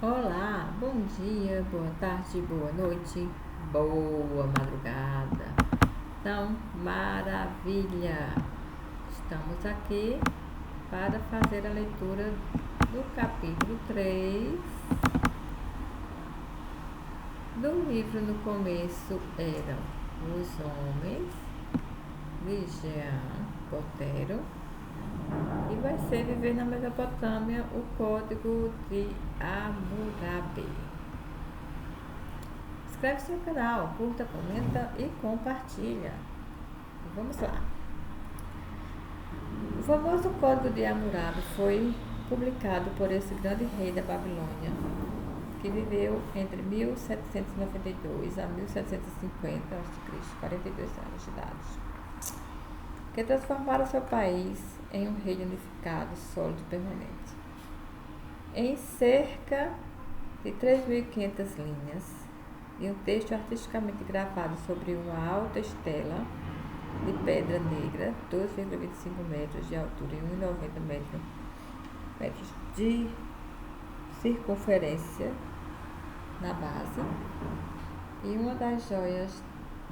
Olá, bom dia, boa tarde, boa noite, boa madrugada. Então, maravilha! Estamos aqui para fazer a leitura do capítulo 3 do livro. No começo eram os homens de Jean Botero e vai ser Viver na Mesopotâmia, o Código de Hammurabi. Inscreve-se no canal, curta, comenta e compartilha. Vamos lá. O famoso Código de Hammurabi foi publicado por esse grande rei da Babilônia, que viveu entre 1792 a 1750 a.C., 42 anos de idade, que transformaram seu país em um reino unificado, sólido e permanente. Em cerca de 3.500 linhas, e um texto artisticamente gravado sobre uma alta estela de pedra negra, 2,25 metros de altura e 1,90 metros de circunferência na base, e uma das joias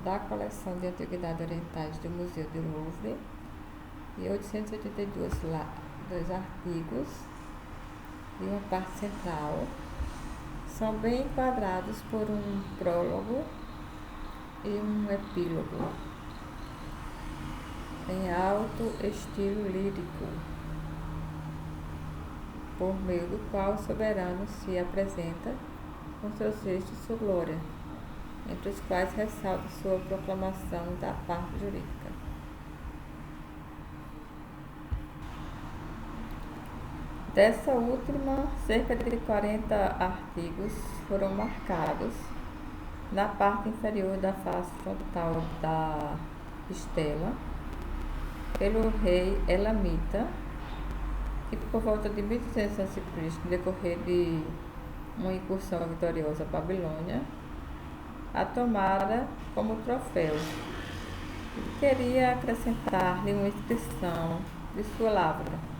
da coleção de antiguidades orientais do Museu do Louvre, e 882 artigos e uma parte central são bem enquadrados por um prólogo e um epílogo em alto estilo lírico, por meio do qual o soberano se apresenta com seus textos de sua glória, entre os quais ressalta sua proclamação da parte jurídica. Dessa última, cerca de 40 artigos foram marcados na parte inferior da face frontal da estela pelo rei Elamita, que por volta de 1200 a.C., no decorrer de uma incursão vitoriosa à Babilônia, a tomara como troféu. Queria acrescentar-lhe uma inscrição de sua lavra.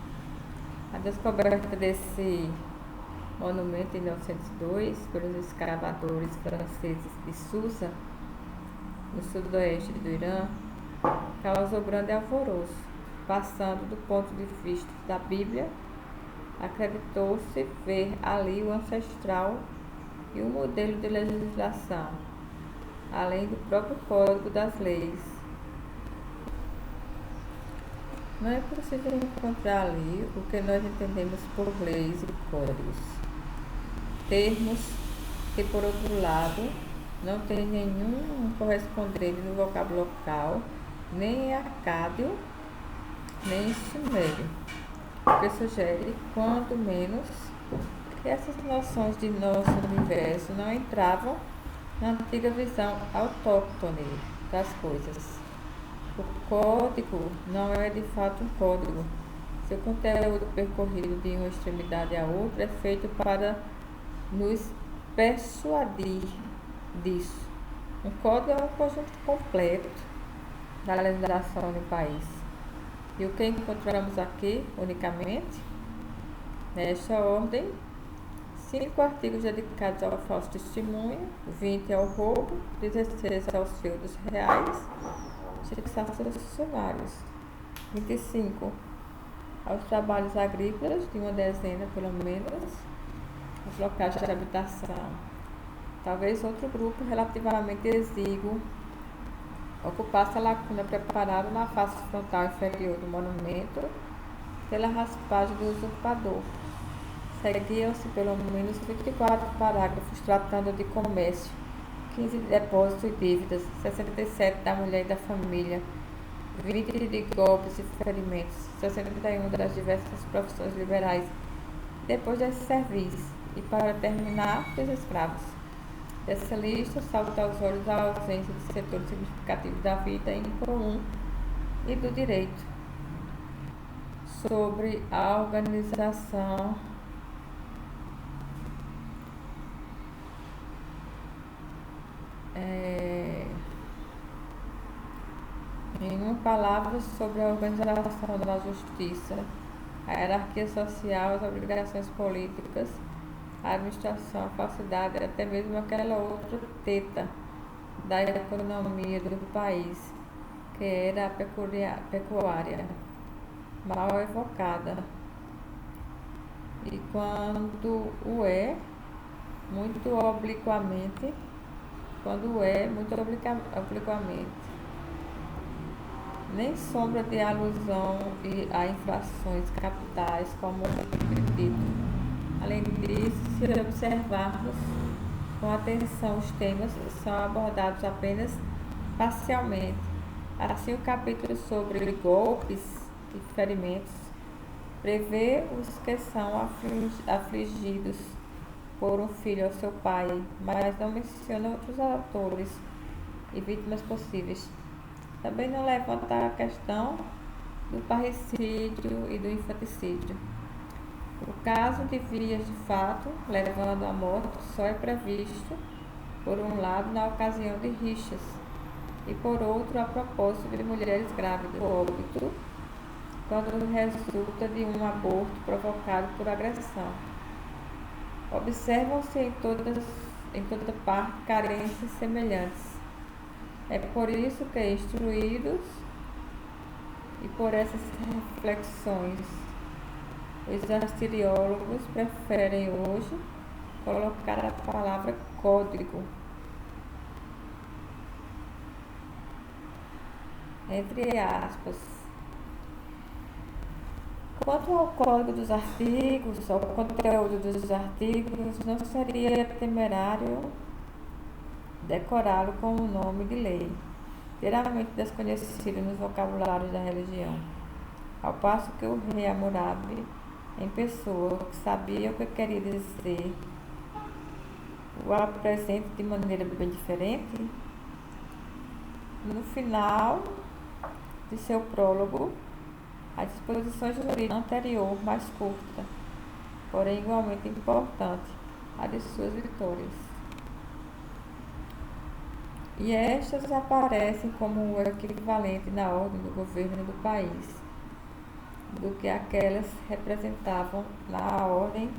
A descoberta desse monumento em 1902 pelos escavadores franceses de Susa, no sudoeste do Irã, causou grande alvoroço. Passando do ponto de vista da Bíblia, acreditou-se ver ali o ancestral e o modelo de legislação, além do próprio Código das Leis. Não é possível encontrar ali o que nós entendemos por leis e códigos, termos que, por outro lado, não têm nenhum correspondente no vocábulo local, nem em acádio, nem em sumério, o que sugere, quanto menos, que essas noções de nosso universo não entravam na antiga visão autóctone das coisas. O código não é de fato um código. Seu conteúdo percorrido de uma extremidade a outra é feito para nos persuadir disso. Um código é um conjunto completo da legislação do país. E o que encontramos aqui, unicamente, nesta ordem, 5 artigos dedicados ao falso testemunho, 20 ao roubo, 16 aos feudos reais, seus funcionários, 25 aos trabalhos agrícolas, de uma dezena pelo menos, aos locais de habitação. Talvez outro grupo relativamente exíguo ocupasse a lacuna preparada na face frontal inferior do monumento pela raspagem do usurpador. Seguiam-se pelo menos 24 parágrafos tratando de comércio, 15 de depósitos e dívidas, 67 da mulher e da família, 20 de golpes e ferimentos, 61 das diversas profissões liberais, depois das serviços, e para terminar, dos escravos. Dessa lista, salta aos olhos a ausência de setores significativos da vida em comum e do direito. Sobre a organização em uma palavra, sobre a organização da justiça, a hierarquia social, as obrigações políticas a administração, a falsidade, até mesmo aquela outra teta da economia do país, que era a pecuária, mal evocada. E quando muito obliquamente, nem sombra de alusão a infrações capitais como dito. Além disso, se observarmos com atenção os temas, são abordados apenas parcialmente. Assim, o capítulo sobre golpes e ferimentos prevê os que são afligidos por um filho ao seu pai, mas não menciona outros autores e vítimas possíveis. Também não levanta a questão do parricídio e do infanticídio. O caso de vias de fato, levando à morte, só é previsto, por um lado, na ocasião de rixas, e por outro, a propósito de mulheres grávidas, o óbito, quando resulta de um aborto provocado por agressão. Observam-se em toda parte carências semelhantes. É por isso que, instruídos e por essas reflexões, os asturiólogos preferem hoje colocar a palavra código entre aspas. Quanto ao código dos artigos, ao conteúdo dos artigos, não seria temerário decorá-lo com o nome de lei, geralmente desconhecido nos vocabulários da religião, ao passo que o rei Hammurabi, em pessoa, que sabia o que queria dizer, o apresenta de maneira bem diferente. No final de seu prólogo, a disposição jurídica anterior, mais curta, porém igualmente importante, a de suas vitórias. E estas aparecem como o equivalente na ordem do governo do país, do que aquelas representavam na ordem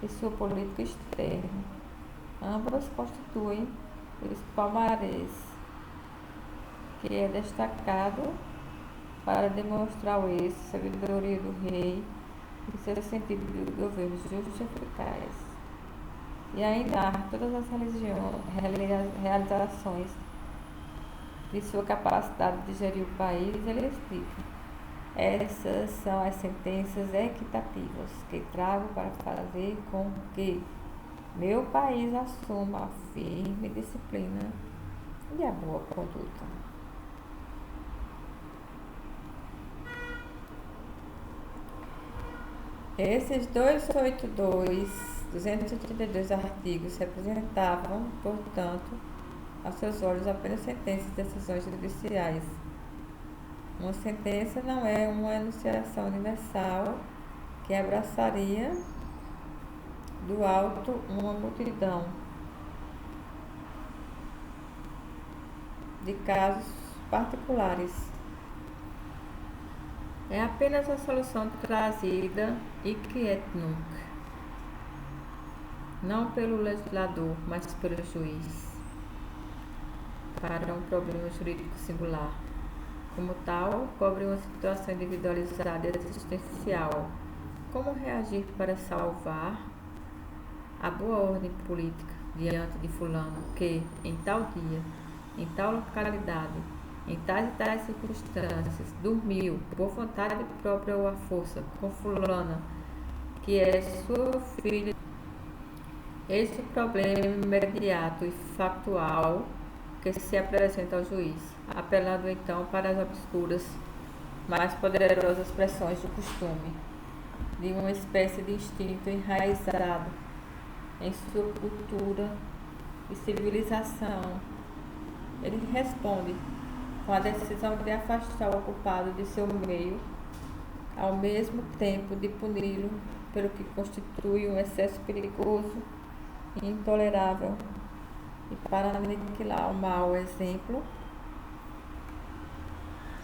de sua política externa. Ambas constituem os palmarés, que é destacado para demonstrar o êxito, sabedoria do rei e seu sentido de governo justo e eficaz. E ainda todas as realizações de sua capacidade de gerir o país, ele explica. Essas são as sentenças equitativas que trago para fazer com que meu país assuma a firme disciplina e a boa conduta. Esses 282 artigos representavam, portanto, aos seus olhos apenas sentenças e decisões judiciais. Uma sentença não é uma enunciação universal que abraçaria do alto uma multidão de casos particulares. É apenas a solução trazida hic nunc, não pelo legislador, mas pelo juiz, para um problema jurídico singular. Como tal, cobre uma situação individualizada e existencial. Como reagir para salvar a boa ordem política diante de fulano que, em tal dia, em tal localidade, em tais e tais circunstâncias, dormiu, por vontade própria ou à força, com fulana, que é sua filha. Esse é o problema imediato e factual que se apresenta ao juiz, apelando então para as obscuras, mais poderosas pressões do costume, de uma espécie de instinto enraizado em sua cultura e civilização. Ele responde com a decisão de afastar o culpado de seu meio, ao mesmo tempo de puni-lo pelo que constitui um excesso perigoso e intolerável, e para aniquilar o mau exemplo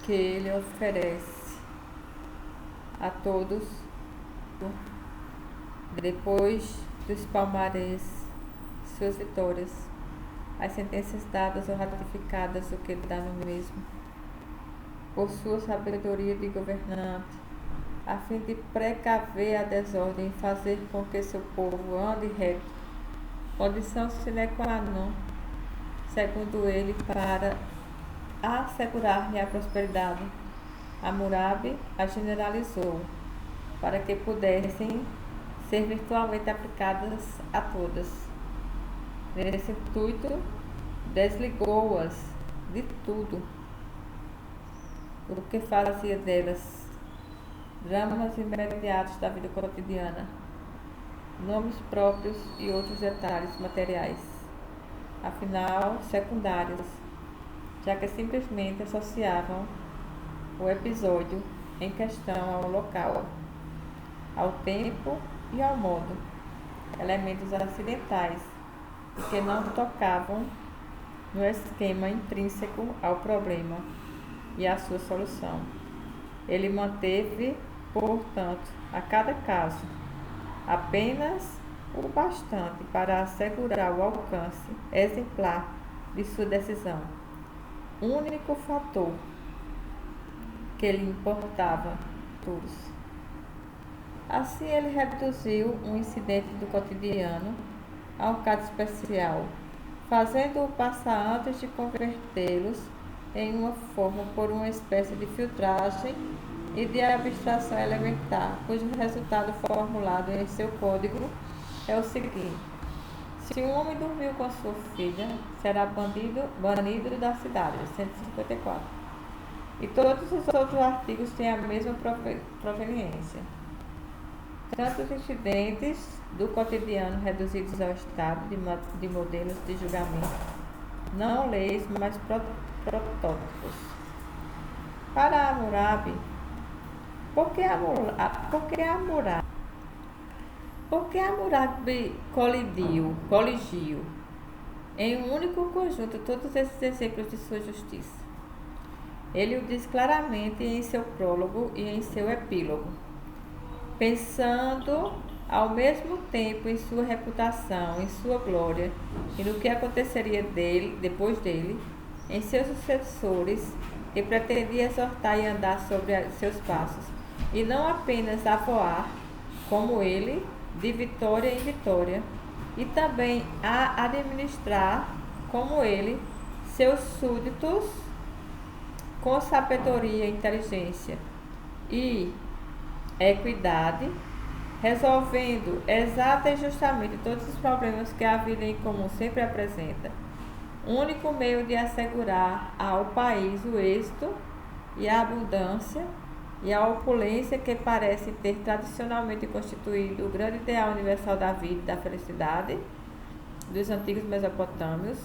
que ele oferece a todos depois dos palmares, suas vitórias, as sentenças dadas ou ratificadas, o que ele dá no mesmo, por sua sabedoria de governante, a fim de precaver a desordem e fazer com que seu povo ande reto, condição sine qua non, segundo ele, para assegurar-lhe a prosperidade. Hammurabi a generalizou, para que pudessem ser virtualmente aplicadas a todas. Nesse intuito, desligou-as de tudo o que fazia delas dramas imediatos da vida cotidiana, nomes próprios e outros detalhes materiais, afinal secundários, já que simplesmente associavam o episódio em questão ao local, ao tempo e ao modo, elementos acidentais que não tocavam no esquema intrínseco ao problema e à sua solução. Ele manteve, portanto, a cada caso, apenas o bastante para assegurar o alcance exemplar de sua decisão, único fator que lhe importava todos. Assim, ele reduziu um incidente do cotidiano a um caso especial, fazendo-o passar antes de convertê-los em uma forma por uma espécie de filtragem e de abstração elementar, cujo resultado formulado em seu código é o seguinte: se um homem dormiu com a sua filha, será banido da cidade. 154. E todos os outros artigos têm a mesma proveniência. Tanto os incidentes do cotidiano reduzidos ao estado de modelos de julgamento, não leis, mas protótipos. Para Hammurabi, por que Hammurabi coligiu em um único conjunto todos esses exemplos de sua justiça? Ele o diz claramente em seu prólogo e em seu epílogo, pensando ao mesmo tempo em sua reputação, em sua glória e no que aconteceria depois dele, em seus sucessores, e pretendia exortar e andar sobre seus passos, e não apenas a voar, como ele, de vitória em vitória, e também a administrar, como ele, seus súditos com sabedoria e inteligência e equidade, resolvendo exata e justamente todos os problemas que a vida em comum sempre apresenta, único meio de assegurar ao país o êxito e a abundância e a opulência que parece ter tradicionalmente constituído o grande ideal universal da vida e da felicidade dos antigos mesopotâmios,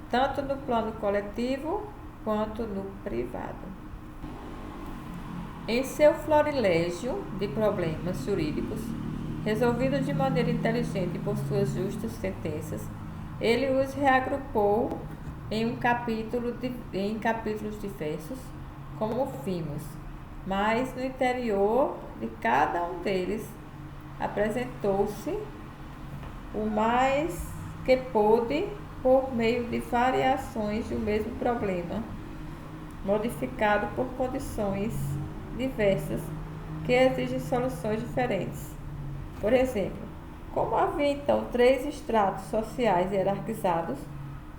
tanto no plano coletivo quanto no privado. Em seu florilégio de problemas jurídicos, resolvidos de maneira inteligente por suas justas sentenças, ele os reagrupou em capítulos diversos, como vimos, mas no interior de cada um deles apresentou-se o mais que pôde por meio de variações do mesmo problema, modificado por condições diversas que exigem soluções diferentes. Por exemplo, como havia então 3 estratos sociais hierarquizados,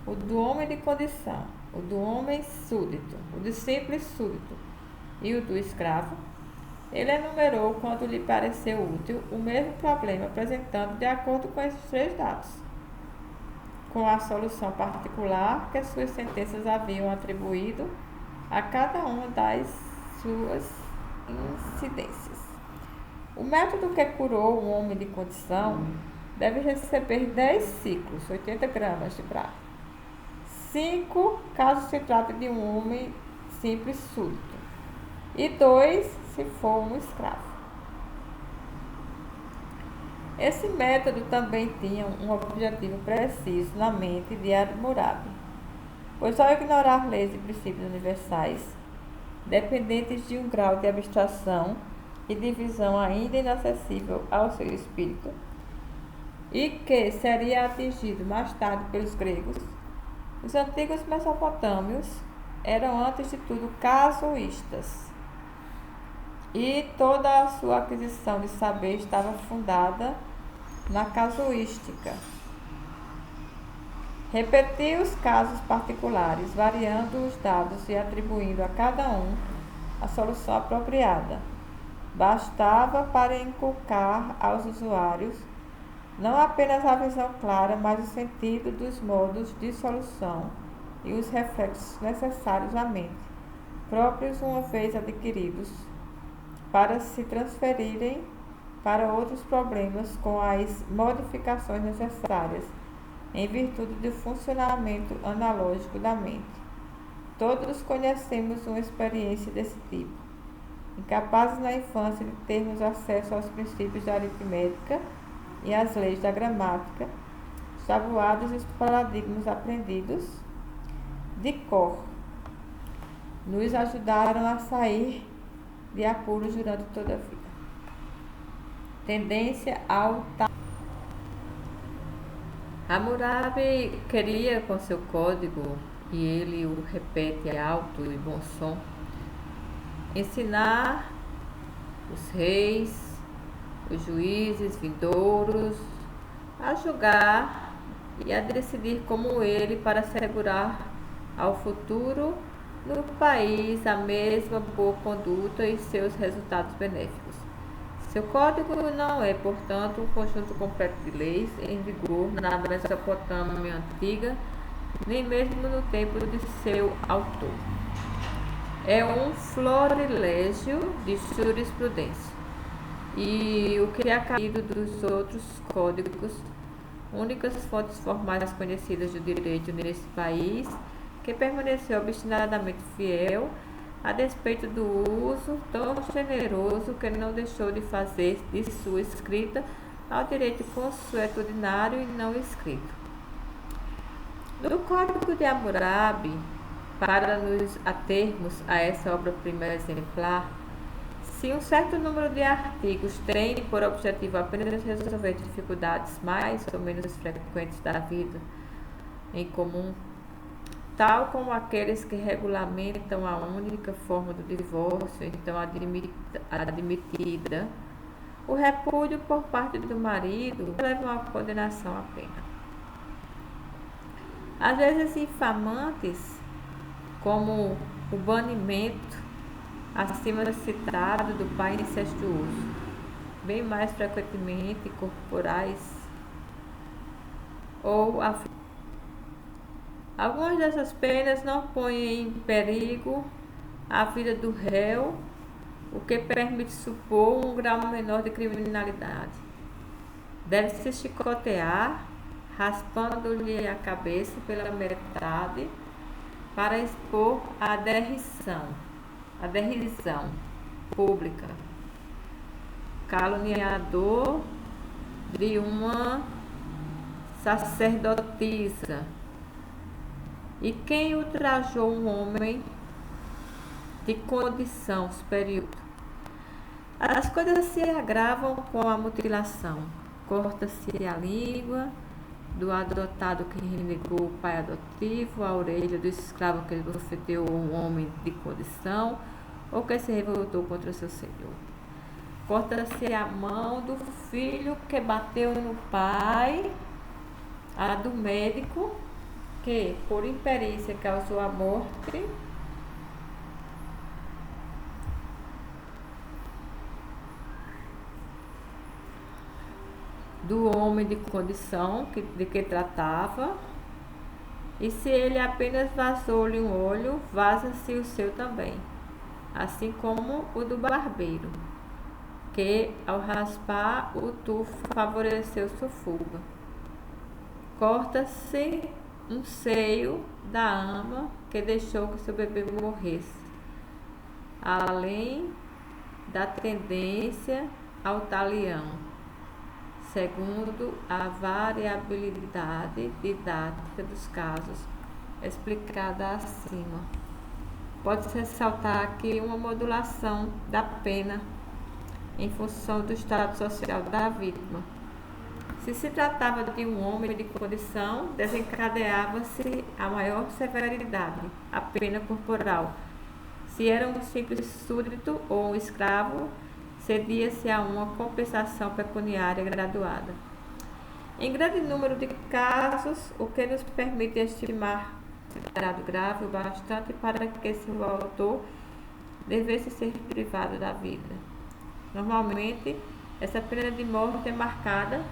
o do homem de condição, o do homem súdito, o do simples súdito e o do escravo, ele enumerou, quando lhe pareceu útil, o mesmo problema, apresentando de acordo com esses 3 dados, com a solução particular que suas sentenças haviam atribuído a cada uma das suas incidências. O método que curou um homem de condição deve receber 10 ciclos, 80 gramas de prata. 5 caso se trate de um homem simples súdito, e 2 se for um escravo. Esse método também tinha um objetivo preciso na mente de Hammurabi, pois ao ignorar leis e princípios universais, dependentes de um grau de abstração e de visão ainda inacessível ao seu espírito, e que seria atingido mais tarde pelos gregos, os antigos mesopotâmios eram antes de tudo casuístas, e toda a sua aquisição de saber estava fundada na casuística. Repetia os casos particulares, variando os dados e atribuindo a cada um a solução apropriada. Bastava para inculcar aos usuários não apenas a visão clara, mas o sentido dos modos de solução e os reflexos necessários à mente, próprios uma vez adquiridos, para se transferirem para outros problemas com as modificações necessárias em virtude do funcionamento analógico da mente. Todos conhecemos uma experiência desse tipo. Incapazes na infância de termos acesso aos princípios da aritmética e às leis da gramática, os tabuados e os paradigmas aprendidos de cor nos ajudaram a sair de apuros durante toda a vida. Tendência ao Hammurabi queria, com seu código, e ele o repete alto e bom som, ensinar os reis, os juízes vindouros a julgar e a decidir como ele para assegurar ao futuro no país a mesma boa conduta e seus resultados benéficos. Seu código não é, portanto, um conjunto completo de leis em vigor na Mesopotâmia antiga, nem mesmo no tempo de seu autor. É um florilégio de jurisprudência, e o que é caído dos outros códigos, únicas fontes formais conhecidas do direito nesse país, que permaneceu obstinadamente fiel a despeito do uso tão generoso que não deixou de fazer de sua escrita ao direito consuetudinário e não escrito. No Código de Hammurabi, para nos atermos a essa obra-prima exemplar, se um certo número de artigos tem por objetivo apenas resolver dificuldades mais ou menos frequentes da vida em comum, tal como aqueles que regulamentam a única forma do divórcio, então admitida, o repúdio por parte do marido leva a uma condenação à pena. Às vezes infamantes, como o banimento acima citado do pai incestuoso, bem mais frequentemente corporais, ou algumas dessas penas não põem em perigo a vida do réu, o que permite supor um grau menor de criminalidade. Deve-se chicotear, raspando-lhe a cabeça pela metade, para expor a derrisão pública. Caluniador de uma sacerdotisa. E quem ultrajou um homem de condição superior? As coisas se agravam com a mutilação. Corta-se a língua do adotado que renegou o pai adotivo, a orelha do escravo que bofeteou um homem de condição ou que se revoltou contra seu senhor. Corta-se a mão do filho que bateu no pai, a do médico que, por imperícia, causou a morte, do homem de condição de que tratava, e se ele apenas vazou-lhe um olho, vaza-se o seu também, assim como o do barbeiro, que, ao raspar o tufo, favoreceu sua fuga. Corta-se um seio da ama que deixou que seu bebê morresse, além da tendência ao talião, segundo a variabilidade didática dos casos explicada acima. Pode-se ressaltar aqui uma modulação da pena em função do estado social da vítima, Se tratava de um homem de condição, desencadeava-se a maior severidade, a pena corporal. Se era um simples súdito ou um escravo, cedia-se a uma compensação pecuniária graduada. Em grande número de casos, o que nos permite estimar considerado grave o bastante para que seu autor devesse ser privado da vida. Normalmente, essa pena de morte é marcada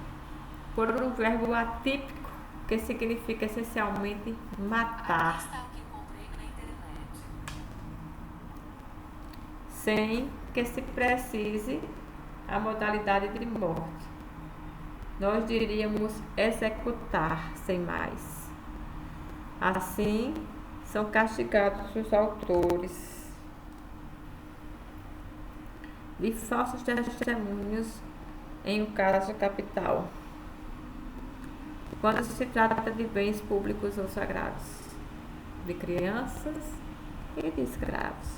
por um verbo atípico que significa essencialmente matar, sem que se precise a modalidade de morte. Nós diríamos executar, sem mais. Assim, são castigados os autores de falsos testemunhos em um caso capital, quando se trata de bens públicos ou sagrados, de crianças e de escravos.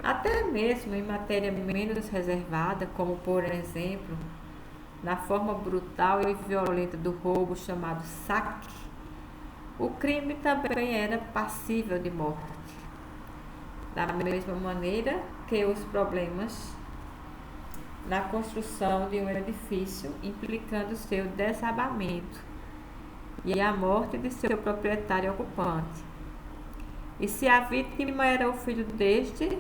Até mesmo em matéria menos reservada, como por exemplo, na forma brutal e violenta do roubo chamado saque, o crime também era passível de morte. Da mesma maneira que os problemas na construção de um edifício, implicando seu desabamento e a morte de seu proprietário ocupante. E se a vítima era o filho deste,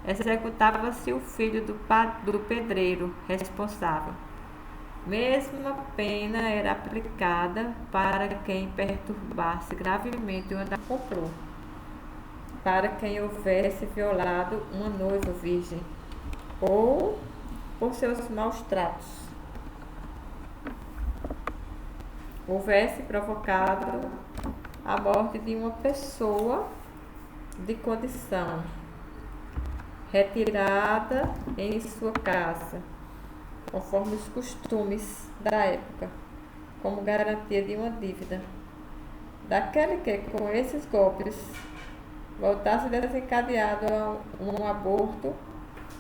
executava-se o filho do pedreiro responsável. Mesma pena era aplicada para quem perturbasse gravemente uma da comprou, para quem houvesse violado uma noiva virgem, ou por seus maus tratos houvesse provocado a morte de uma pessoa de condição retirada em sua casa, conforme os costumes da época, como garantia de uma dívida. Daquele que, com esses golpes, voltasse desencadeado a um aborto,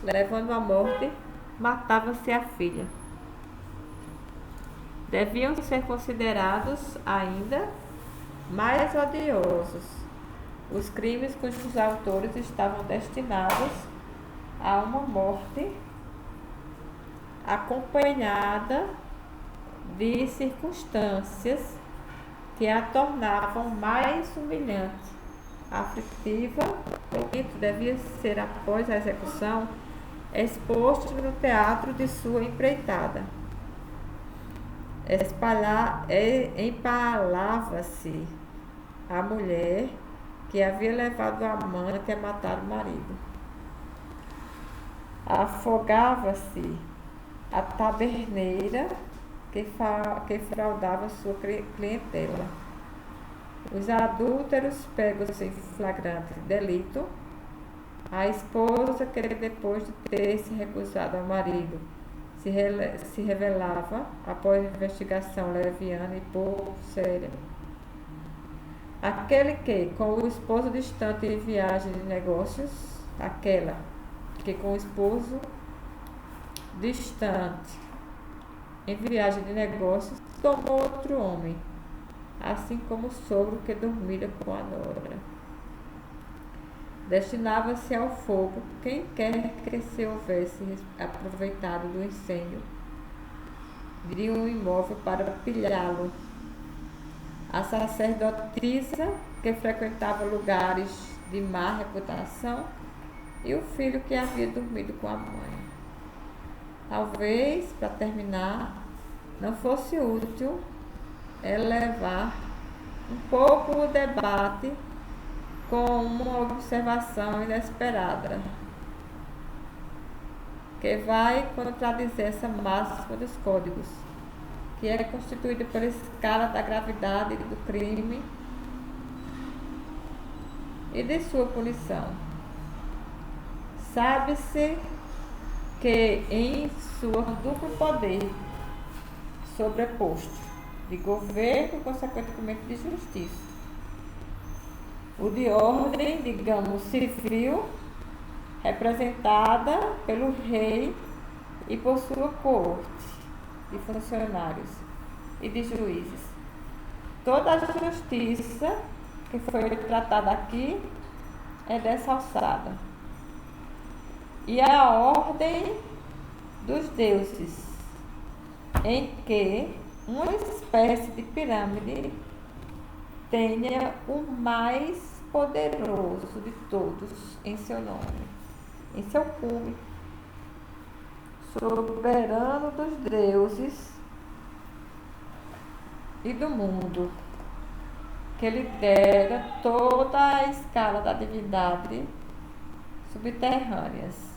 levando à morte, matava-se a filha. Deviam ser considerados ainda mais odiosos os crimes cujos autores estavam destinados a uma morte acompanhada de circunstâncias que a tornavam mais humilhante, aflitiva. O rito devia ser, após a execução, exposto no teatro de sua empreitada. Empalava-se a mulher que havia levado o amante a matar o marido. Afogava-se a taberneira que fraudava sua clientela. Os adúlteros pegos em flagrante delito, a esposa que depois de ter se recusado ao marido se revelava, após investigação leviana e pouco séria. Aquele que, com o esposo distante em viagem de negócios, aquela que com o esposo distante em viagem de negócios tomou outro homem, assim como o sogro que dormira com a nora. Destinava-se ao fogo quem quer que se houvesse aproveitado do incêndio de um imóvel para pilhá-lo. A sacerdotisa que frequentava lugares de má reputação e o filho que havia dormido com a mãe. Talvez, para terminar, não fosse útil elevar um pouco o debate com uma observação inesperada, que vai contradizer essa máxima dos códigos, que é constituída pela escala da gravidade do crime e de sua punição. Sabe-se que em sua duplo poder sobreposto de governo e consequentemente de justiça, o de ordem, digamos, civil, representada pelo rei e por sua corte de funcionários, e de juízes. Toda a justiça que foi tratada aqui é dessa alçada. E a ordem dos deuses, em que uma espécie de pirâmide tenha o mais poderoso de todos em seu nome, em seu cume, soberano dos deuses e do mundo, que lidera toda a escala da divindade subterrâneas.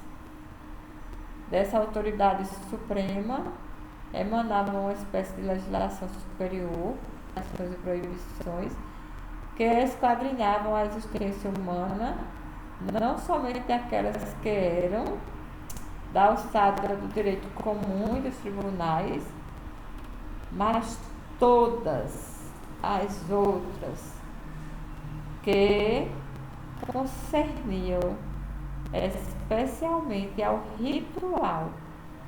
Dessa autoridade suprema emanava uma espécie de legislação superior, ações e proibições, que esquadrinhavam a existência humana, não somente aquelas que eram da alçada do direito comum e dos tribunais, mas todas as outras que concerniam especialmente ao ritual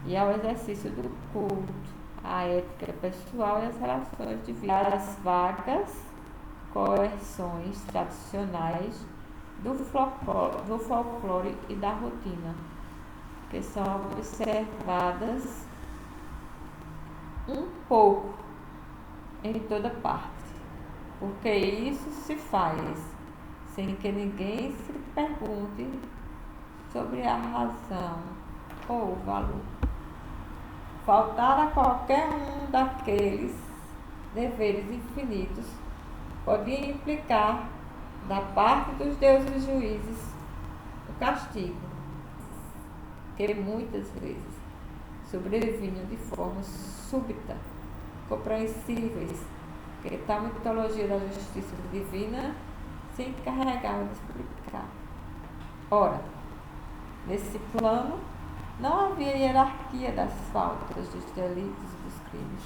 e ao exercício do culto, à ética pessoal e às relações de vida, às vagas coerções tradicionais do folclore e da rotina, que são observadas um pouco em toda parte, porque isso se faz sem que ninguém se pergunte sobre a razão ou o valor. Faltar a qualquer um daqueles deveres infinitos podia implicar, da parte dos deuses juízes, o castigo, que muitas vezes sobrevinham de forma súbita, compreensíveis, que tal mitologia da justiça divina se encarregava de explicar. Ora, nesse plano, não havia hierarquia das faltas, dos delitos e dos crimes.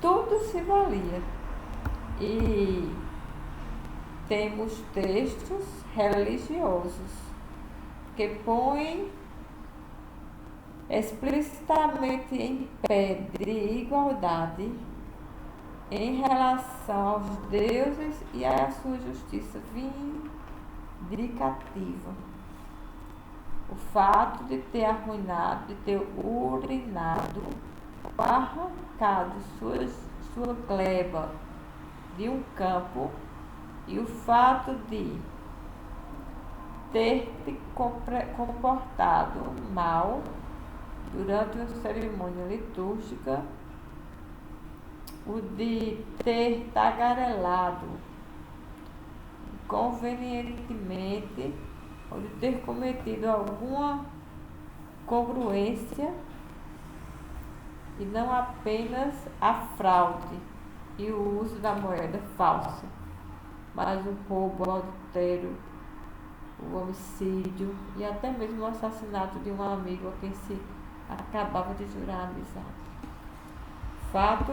Tudo se valia. E temos textos religiosos que põem explicitamente em pé de igualdade em relação aos deuses e à sua justiça vindicativa. O fato de ter arruinado, de ter urinado, arrancado sua gleba de um campo, e o fato de ter te comportado mal durante uma cerimônia litúrgica, o de ter tagarelado convenientemente, ou de ter cometido alguma congruência e não apenas a fraude e o uso da moeda falsa, mas o roubo, o adultério, o homicídio e até mesmo o assassinato de um amigo a quem se acabava de jurar amizade. Fato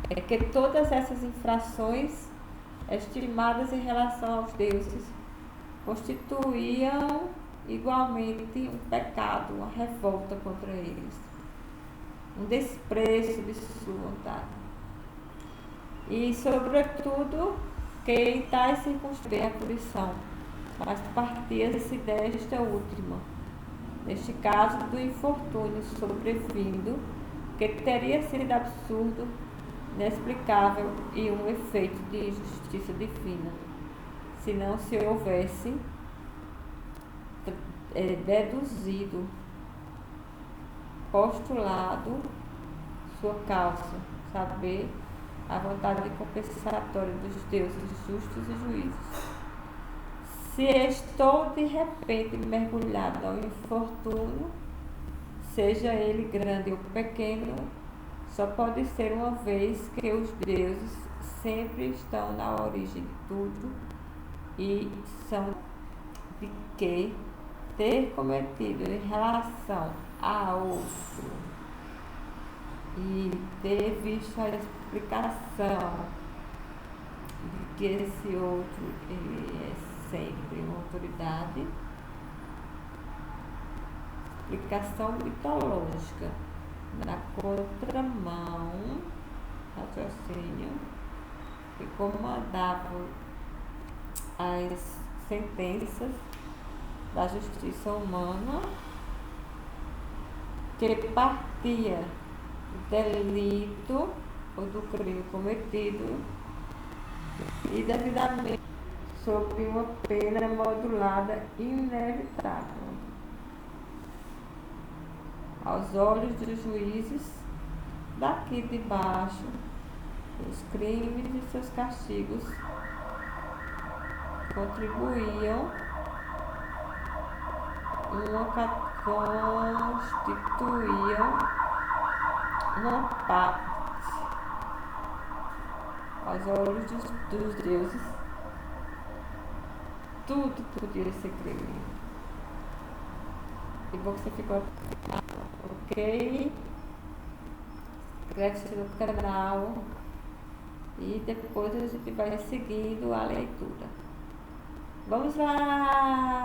é que todas essas infrações, estimadas em relação aos deuses, constituíam igualmente um pecado, uma revolta contra eles, um desprezo de sua vontade. E, sobretudo, que em tais circunstâncias a punição, mas partia-se desta última, neste caso do infortúnio sobrevindo, que teria sido absurdo, inexplicável e um efeito de justiça divina, se não se houvesse deduzido, postulado sua causa, saber a vontade compensatória dos deuses justos e juízos. Se estou de repente mergulhado ao infortúnio, seja ele grande ou pequeno, só pode ser uma vez que os deuses sempre estão na origem de tudo e são de que ter cometido em relação a outro e ter visto a explicação de que esse outro ele é sempre uma autoridade, explicação mitológica na contramão, raciocínio, que comandava as sentenças da justiça humana, que partia do delito ou do crime cometido e devidamente sob uma pena modulada inevitável. Aos olhos dos juízes, daqui de baixo, os crimes e seus castigos constituíam uma parte. Aos olhos dos deuses, tudo podia ser crime. E bom que você ficou ok? Inscreve-se no canal e depois a gente vai seguindo a leitura. Vamos lá!